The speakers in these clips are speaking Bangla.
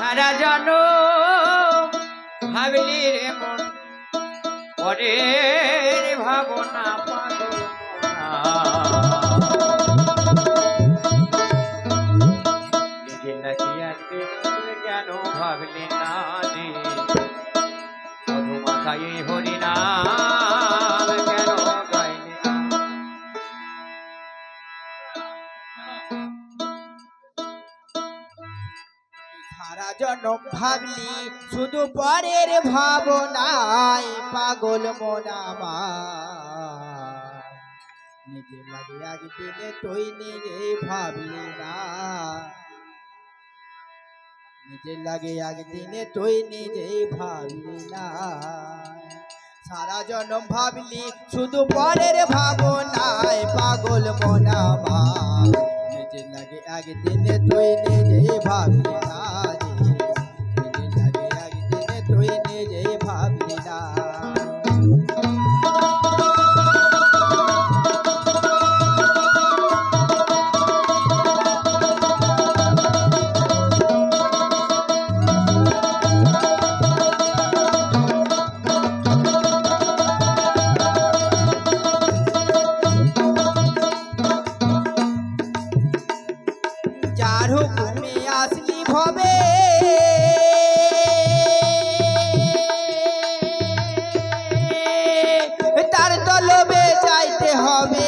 সারা জন ভাবলি রে মন পরের ভাবনা পাগল নিজে নাকি আসবে কেন ভাবলি না রে মধু মাথায় হরিনাম কেন গাইলি না সারা জনম ভাবলি শুধু পরের ভাবনায় পাগল মন আমার নিজে লাগে একদিনে তুই নিজেই ভাবলি না নিজে লাগে একদিনে তুই নিজেই ভাবলি না সারা জনম ভাবলি শুধু পরের ভাবনায় পাগল মন আমার নিজে লাগে একদিনে তুই নিজেই ভাবলি না নিজে লাগে একদিনে তুই নিজেই ভাবলি না যার হুকুমে আসলি ভবে তার তলবে যাইতে হবে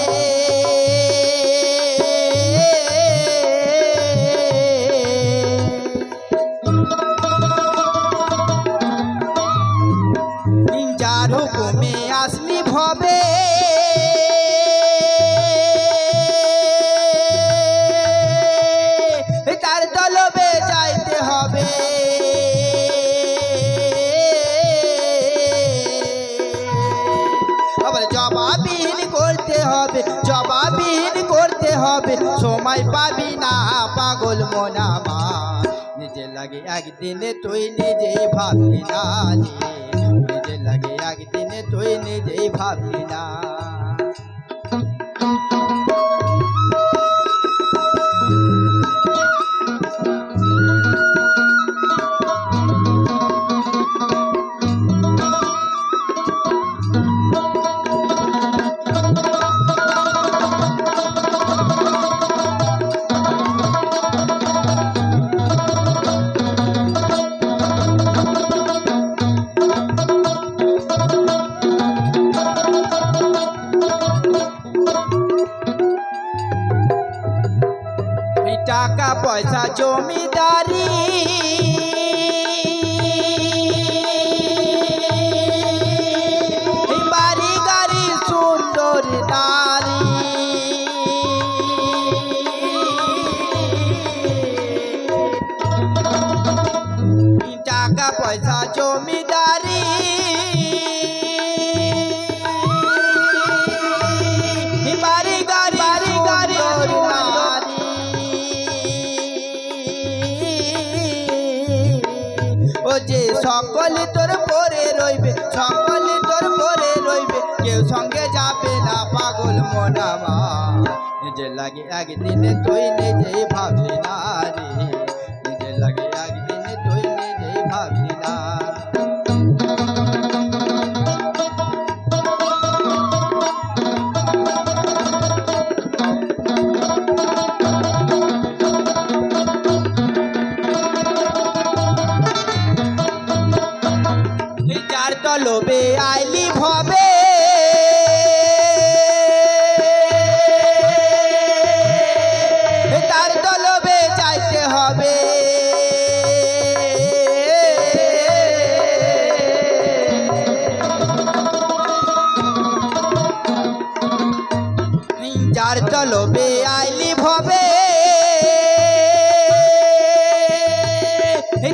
যার হুকুমে আসলি ভবে তার তলবে যাইতে হবে আবার জবাবহীন করতে হবে জবাবহীন করতে হবে সময় পাবি না পাগল মন আমার নিজে লাগে একদিনে তুই নিজেই ভাবলি না নিজে লাগে একদিনে তুই নিজেই ভাবলি না টাকা পয়সা জমিদারি বাড়ি গাড়ি সুন্দর নারী টাকা পয়সা জমিদারি বাড়ি গাড়ি নারী ও যে সকল তোর পরে রইবে সকল তোর পরে রইবে কেউ সঙ্গে যাবে না পাগল মন আমার নিজে লাগে একদিনে তুই নিজেই ভাবলি না রে নিজে লাগে একদিনে তুই নিজেই ভাবলি না যার তলবে আইলি ভবে তার তলবে যাইতে হবে যার তলবে আইলি ভবে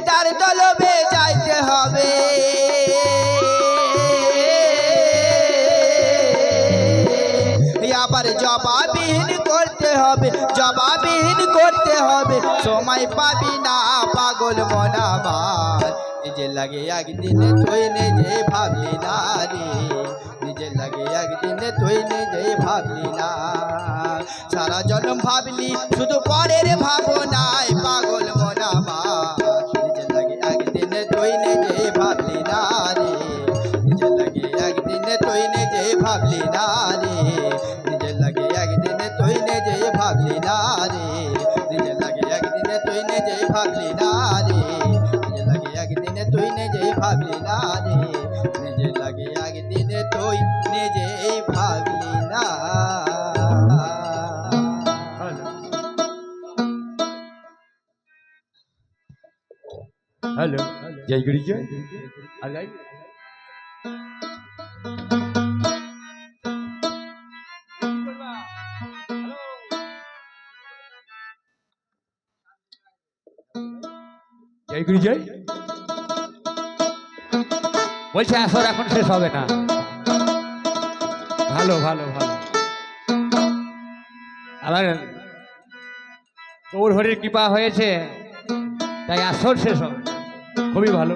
তার তলবে যাইতে হবে আবার জবাবহীন করতে হবে জবাবহীন করতে হবে সময় পাবি না পাগল মন আমার নিজে লাগে একদিনে তুই নিজে ভাবলি না রে নিজে লাগে একদিনে তুই নিজে ভাবলি না সারা জন্ম ভাবলি শুধু পরের ভাবনায় পাগল মন আমার নিজে লাগে রে নিজে লাগে একদিনে তুই নিজেই ভাবলি না রে নিজে লাগে একদিনে তুই নিজেই ভাবলি না হ্যালো জয় গুরু জয় আর গাই জয় গুরু জয় বলছে আসর এখন শেষ হবে না ভালো ভালো ভালো আবার গৌর হরির কৃপা হয়েছে তাই আসর শেষ হবে খুবই ভালো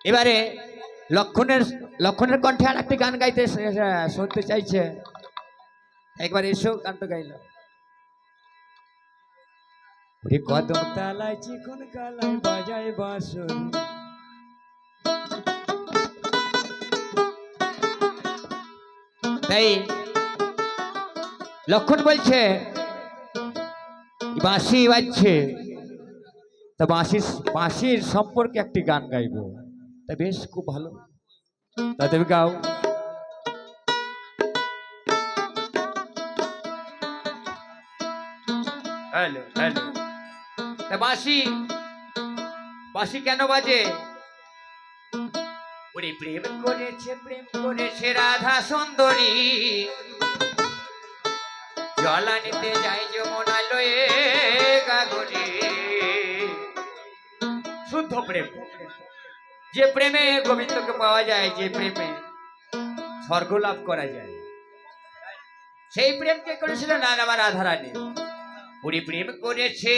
এবারে লক্ষণের কণ্ঠে আর একটি গান গাইতে শুনতে চাইছে একবার এসো গানটা গাইল ওরে কদম তালায় চিকন কালায় বাজায় বাঁশরি তাই লক্ষণ বলছে বাঁশি বাজছে তা বাঁশির সম্পর্কে একটি গান গাইবো তা বেশ খুব ভালো তা তুমি গাও হ্যালো হ্যালো তা বাঁশি কেন বাজে ওরে প্রেম করেছে রাধা সুন্দরী জলা নিতে যাই যমুনা লয়ে গাগরে শুদ্ধ প্রেম যে প্রেমে গোবিন্দকে পাওয়া যায় যে প্রেমে স্বর্গ লাভ করা যায় সেই প্রেমকে করেছিল না আমার রাধারানী উনি প্রেম করেছে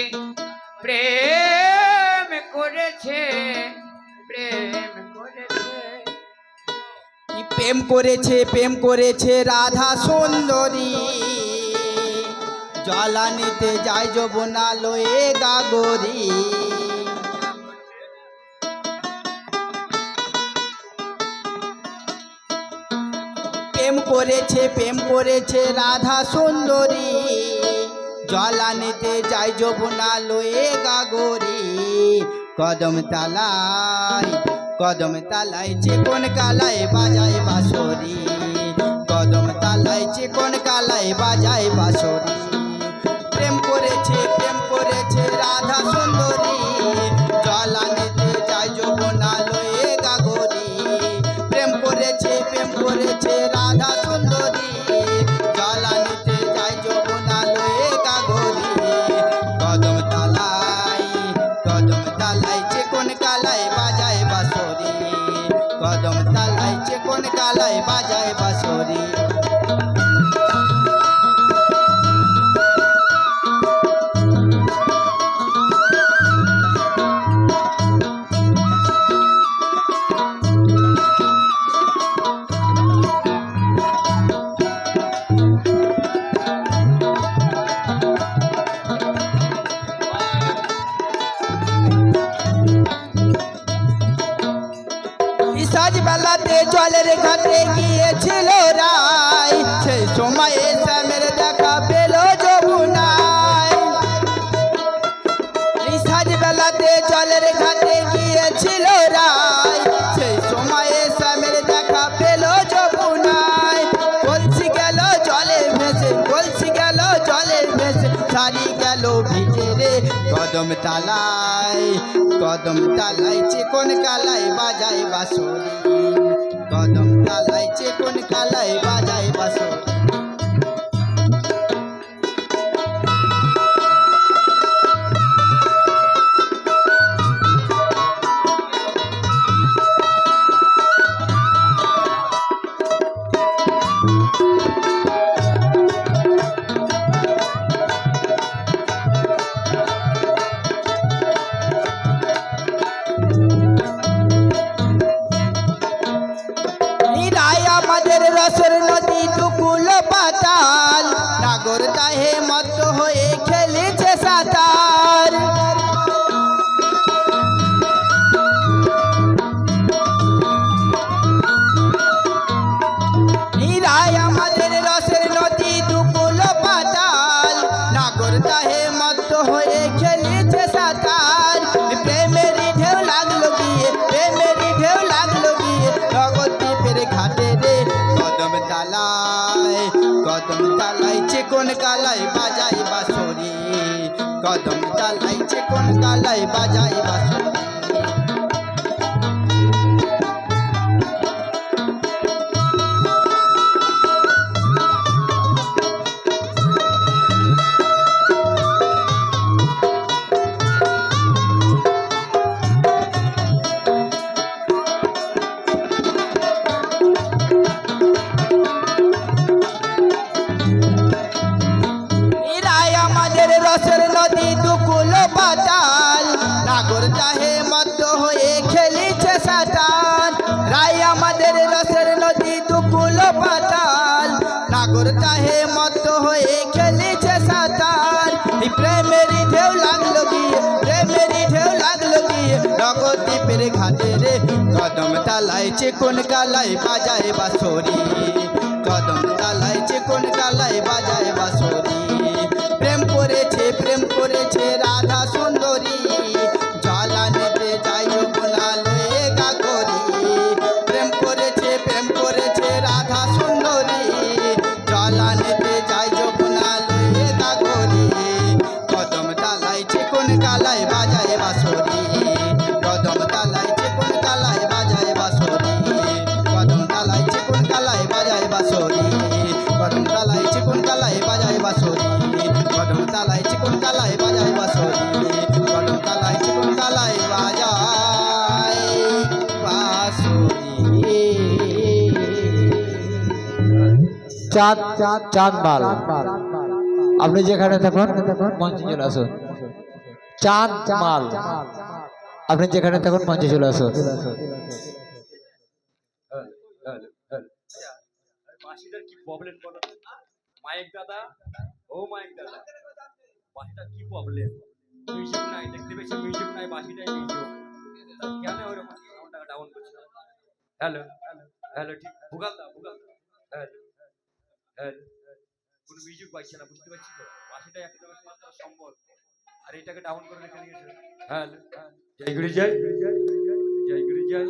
প্রেম করেছে প্রেম করেছে রাধা সুন্দরী জলা নিতে যায় যমুনা লয়ে গাগরি প্রেম করেছে রাধা সুন্দরী জলা নিতে যায় যমুনা লয়ে গাগরি কদম তালায় চিকন কালায় বাজায় বাঁশরি কদম তালায় চিকন কালায় বাজায় বাঁশরি প্রেম করেছে রাধা সুন্দরী জলা নিতে যায় যমুনা লয়ে গাগরি প্রেম করেছে রাধা সুন্দরী জলা নিতে যায় যমুনা লয়ে গাগরি কদম তালায় চিকন কালায় বাজায় বাঁশরি কদম তালায় চিকন কালায় বাজায় বাঁশরি সাজবেলাতে জলের ঘাটে গিয়েছিল রায় সেই সময়ে শ্যামের দেখা পেল যমুনায় সাজবেলাতে জলের ঘাটে গিয়েছিল রায় সেই সময়ে শ্যামের দেখা পেল যমুনায় কলসি গেল জলে ভেসে সারি গেল ভিজে রে কদম তালায় চিকন কালায় বাজায় বাঁশরি কদম তালায় চিকন কালায় বাজায় বাঁশরি রসের নদী টুকুল খেলিছে সাঁতার প্রেমেরই ঢেউ লাগলো গিয়ে প্রেমেরই ঢেউ লাগলো গিয়ে নগর দ্বীপের ঘাটে রে কদম তালাই চিকন কালাই বাজাই বাঁশরি কদম তালাই চিকন কালাই বাজাই বাঁশরি রসের নদী দুকুল পাতাল নাগর চাহে মত হয়ে খেলিছে সাঁতার রায় আমাদের রসের নদী দুকুল পাতাল নাগর চাহে মত হয়ে খেলিছে সাঁতার এই প্রেমেরই ঢেউ লাগলো গিয়ে প্রেমেরই ঢেউ লাগলো গিয়ে নগর দ্বীপের ঘাটে রে কদম তালাই চিকন কালাই বাজায় বাঁশরি কদম তালাই চিকন কালাই বাজায় বাঁশরি প্রেম করেছে রাধা সুন্দরী জলানেতে যাই যমুনা লয়ে গা করি প্রেম করেছে রাধা সুন্দরী জলানেতে যাই যমুনা লয়ে গা করি কদম তালাই চিকন কালাই বাজায় বাঁশরি কদম তালাই চিকন কালাই বাজায় বাঁশরি কদম তালাই চিকন কালাই বাজায় বাঁশরি কদম তালাই চিকন কালাই বাজায় বাঁশরি কদম তালাই চিকন কালাই বাজায় বাঁশরি কদম তালাই চিকন কালাই বাজায় বাঁশরি চাঁদ চাঁদ মাল আপনি যেখানে থাকুন মঞ্চে চলে আসুন চাঁদ মাল আপনি যেখানে থাকুন মঞ্চে চলে আসুন বাঁশিটার কি প্রবলেম বলো মাইক দাদা ও মাইক দাদা বাঁশিটার কি প্রবলেম মিউজিক নাই দেখতে পেয়েছি মিউজিক নাই বাঁশিটাই মিউজিক কেন ওরকম সাউন্ডটা ডাউন করছে হ্যালো হ্যালো ঠিক ভুগাল দাও হ্যালো হ্যালো কোনো মিউজিক পাইছে না বুঝতে পারছি তো বাঁশিটা একদম মাত্র সম্বল আর এটাকে ডাউন করে রেখে দিয়েছে হ্যালো জয় গুরু জয় জয় গুরু জয়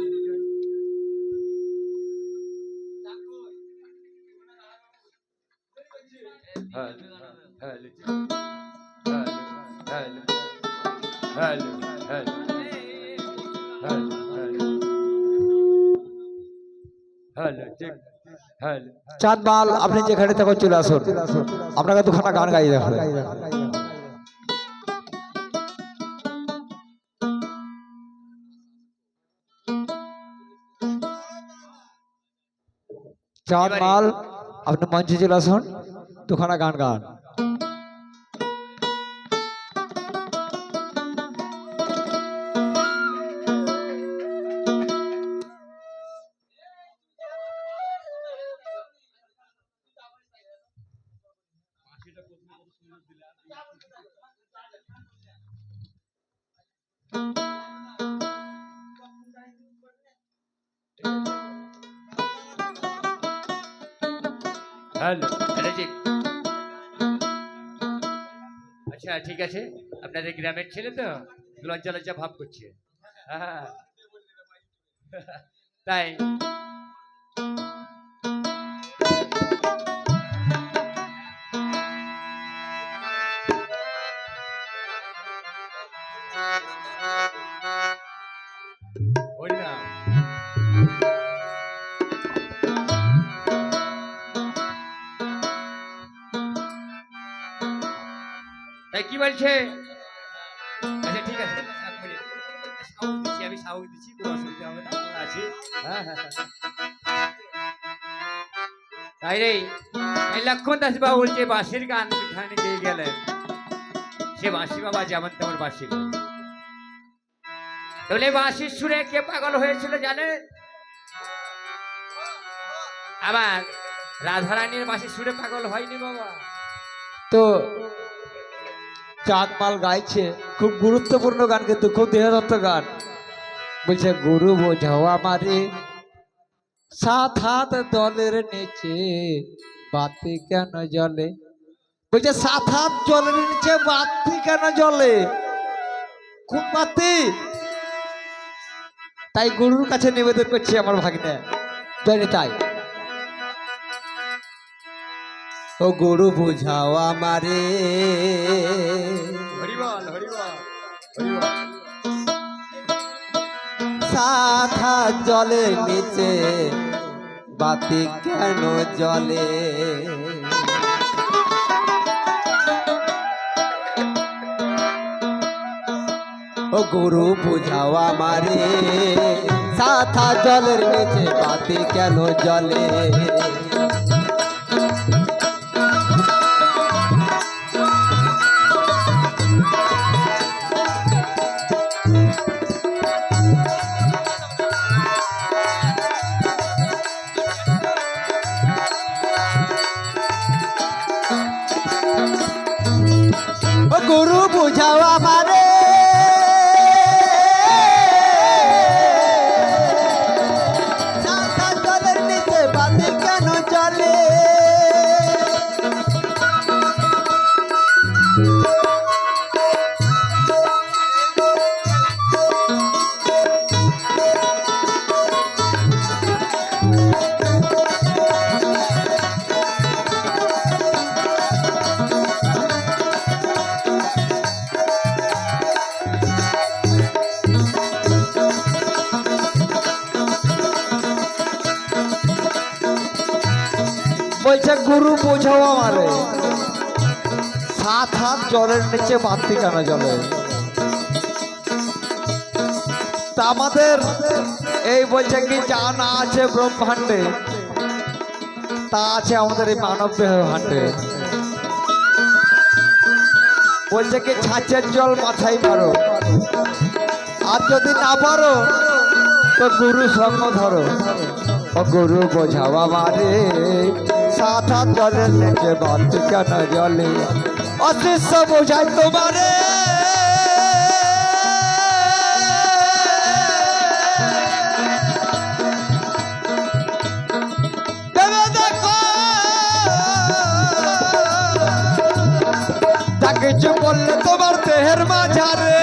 hello hello hello hello hello hello check hello চাঁদ মাল আপনি যেখানে থাকুন চলে আসুন আপনাকে দুখানা গান গাইয়ে দেখাবো চাঁদ মাল আপনি মঞ্চে চলে আসুন দুখানা গান গান হ্যালো ম্যাজিক আচ্ছা ঠিক আছে আপনাদের গ্রামের ছেলে তো লজ্জা লজ্জা ভাব করছে হ্যাঁ তাই ওই না তাই কি বলছে আচ্ছা ঠিক আছে এক মিনিট সাউন্ড দিচ্ছি আমি সাউন্ড দিচ্ছি কোনো অসুবিধা হবে না আমরা আছি হ্যাঁ হ্যাঁ তাই রে এই লক্ষণ দাস বাবু বলছে বাঁশির গান এখানে গিয়ে গেলেন সে বাঁশি বাবা যেমন তেমন বাঁশি তাহলে বাঁশির সুরে কে পাগল হয়েছিল জানে আবার রাধারানীর বাঁশির সুরে পাগল হয়নি বাবা তো চাঁদ মাল গাইছে খুব গুরুত্বপূর্ণ গান কিন্তু খুব দেহদত্ত গান বলছে গুরু বোঝাও আমারে সাত হাত দলের নিচে বাতি কেন জলে বলছে 7 হাত জলের নিচে বাতি কেন জ্বলে? কোন বাতি? তাই গুরুর কাছে নিবেদন করছি আমার ভাগ্নে, জানি তাই। ও গুরু বুঝাও আমারে, হরিবল হরিবল হরিবল। 7 হাত জলের নিচে বাতি কেন জ্বলে? ও গুরু বুঝাও আমারে, 7 হাত জলের নিচে বাতি কেন জ্বলে? ও গুরু বুঝাও আমারে, 7 হাত জলের নিচে বাতি কেন জ্বলে? বলছে গুরু বোঝাও আমারে, 7 হাত জলের নিচে বাতি কেন জ্বলে? তা আমাদের এই বলছে কি যা না আছে ব্রহ্মাণ্ডে তা আছে আমাদের এই মানব দেহাণ্ডে। বলছে কি ছাঁচের জল মাথায় মারো, আর যদি না পারো তো গুরু সঙ্গ ধরো। ও গুরু বোঝাও আমারে, 7 হাত জলের নিচে বাতি কেন জ্বলে? অশিষ্য বোঝাই তোমারে, ভেবে দেখো যা কিছু বললে তোমার দেহের মাঝারে